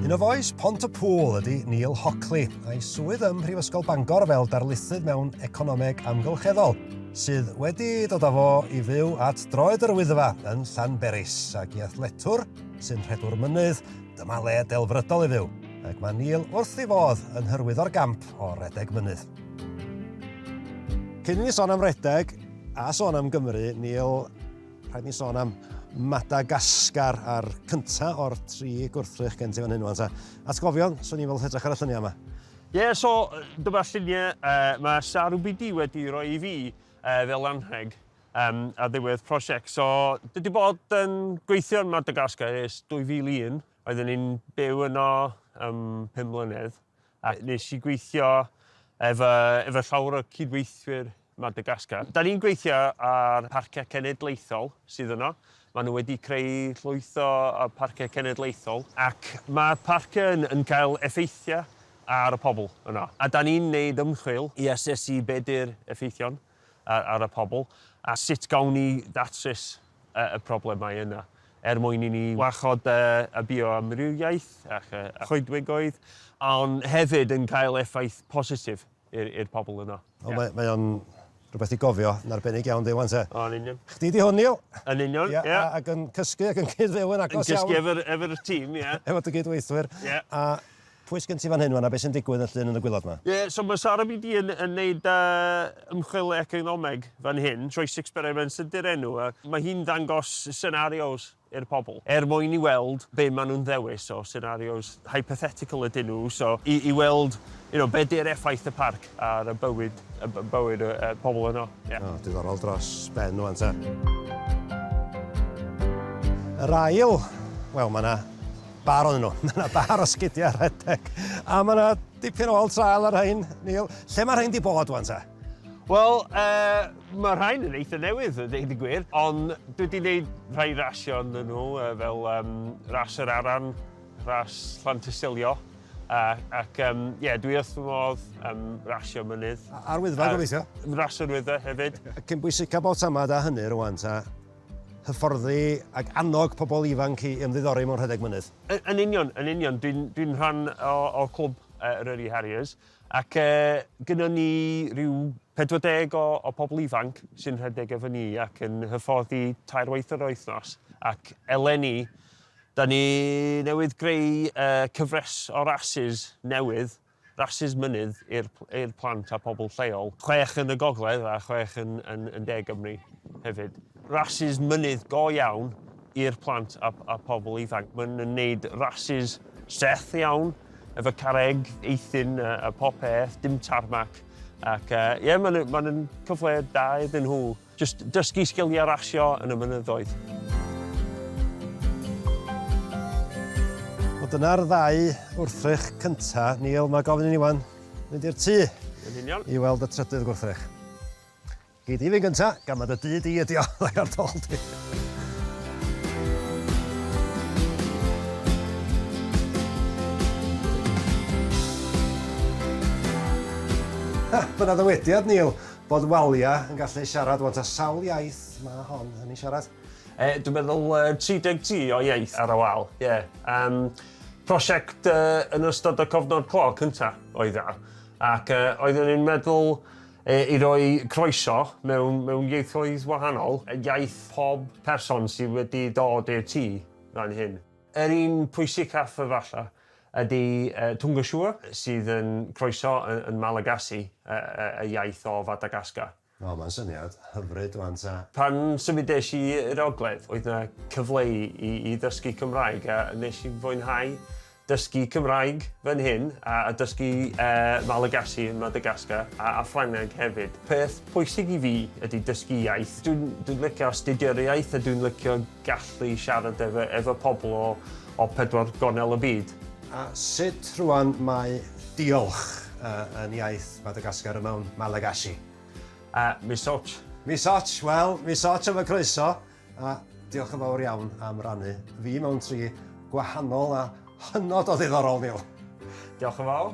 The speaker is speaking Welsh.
Un o foes Pontypool ydy Neal Hockley, a'i swydd ym Mhrifysgol Bangor fel darlithydd mewn economeg amgylcheddol, sydd wedi dod â fo i fyw at droed yr Wyddfa yn Llanberis, ac i athletwr sy'n rhedwr mynydd, dyma le delfrydol i fyw. Ac mae Neal wrth i fodd yn hyrwyddo'r gamp o redeg mynydd. Cyn ni sôn am redeg a sôn am Gymru, Neal, rhaid ni sôn am Madagascar a'r cynta o'r 3 gwrthrych gen ti fan hyn wan ta. Atgofion, swn i fel edrych ar y lluniau yma. So dyma lluniau mae Sarwbidi wedi rhoi i fi fel anrheg ar ddiwedd prosiect. So dydy bod yn gweithio yn Madagascar ers 2001. Oedden ni'n byw yno 5 mlynedd. A nes i gweithio efo llawer o cydweithwyr Madagascar. Da ni'n gweithio ar parciau cenedlaethol sydd yno. Maen nhw wedi creu llwyth o parciau cenedlaethol, ac mae'r parciau yn cael effeithiau ar y pobl yno. A da ni'n neud ymchwil i asesu be 'di'r effeithion ar y pobl, a sut gawn ni datrys y problemau yna, mwyn i ni wachod y bioamrywiaeth ac y choedwigoedd, ond hefyd yn cael effaith positif i'r pobl yno. Mae o'n rhywbeth i gofio, yn arbennig iawn di wan te. Yn union. Chdi di hwn, Neal? Yn union, ie. Ac yn cysgu ac yn cydfew yn agos iawn. Yn cysgu efo'r tîm, ie. Efo dy gydweithwyr. A pwy sgyn ti fan hyn, a beth sy'n digwydd yn llun yn y gwylod yma? So mae Sarwbidi yn neud ymchwil economeg fan hyn, Choice Experiments ydy'r enw. Mae hi'n dangos scenarios i'r pobl, mwyn i weld be maen nhw'n ddewis, o scenarios hypothetical ydyn nhw, so i weld be 'di'r effaith y parc ar y bywyd y pobl yno. Diddorol dros ben wan te. Yr ail, wel, mae yna bar o'n nhw. Mae yna bar o sgidiau rhedeg. A mae yna dipyn o ôl trael ar rhain, Neal. Lle mae rhain di bod wan te? Wel, mae rhain yn eitha newydd, dweud y gwir, ond dwi wedi gwneud rhai rasio yn nhw, fel ras yr aran, ras Llantysilio, ac dwi wrth fy modd rasio mynydd. Ar Wyddfa, gobeithio? Ras yr Wyddfa hefyd. Cyn bwysig cael bod tamad â hynny rwan ta, hyfforddi ac annog pobl ifanc i ymddiddori mewn rhedeg mynydd. Yn union. Dwi'n rhan o clwb Eryri Harriers, ac gynnon ni rhyw 40 o pobl ifanc sy'n rhedeg efo ni ac yn hyfforddi 3 waith yr wythnos. Ac eleni, da ni newydd greu cyfres o rasis newydd, rasis mynydd i'r plant a pobl lleol. 6 yn y gogledd a 6 yn De Gymru hefyd. Rasis mynydd go iawn i'r plant a pobl ifanc. Mae'n gwneud rasis seth iawn, efo carreg, eithin, a popeth, dim tarmac. Ac mae'n cyfle da iddyn nhw. Just dysgu sgiliau rasio yn y mynyddoedd. Dyna'r 2 wrthrych cynta, Neal, mae gofyn i ni wan mynd i'r tŷ i weld y 3ydd gwrthrych. Gei di fi'n gynta, gan mae dy dŷ di ydi o, ar dol di. Byna ddywediad, Neal, bod walia yn gallu siarad wan ta sawl iaith mae hon yn ei siarad? Dwi'n meddwl 30 o iaith ar y wal, ie. Prosiect yn ystod y cofnod clo cynta oedd e. Ac oeddwn ni'n meddwl i roi croeso mewn ieithoedd wahanol, iaith pob person sydd wedi dod i'r tŷ fan hyn. Yr un pwysicaf efallai ydy Tungashua, sydd yn croeso yn Malagasy, y iaith o Madagascar. Mae'n syniad hyfryd wan ta. Pan symudais i i'r ogledd, oedd yna cyfle i ddysgu Cymraeg, a nes i fwynhau dysgu Cymraeg fan hyn, a dysgu Malagasy yn Madagascar, a Ffrangeg hefyd. Peth pwysig i fi ydy dysgu iaith. Dwi'n licio astudio'r iaith, a dwi'n licio gallu siarad efo pobl o 4 gornel y byd. A sut rwan mae diolch yn iaith Madagascar mewn Malagasy? Misoch. Misoch, wel, misoch efo croeso. A diolch yn fawr iawn am rannu fi mewn 3 gwahanol a hynod o ddiddorol, Neal. Diolch yn fawr.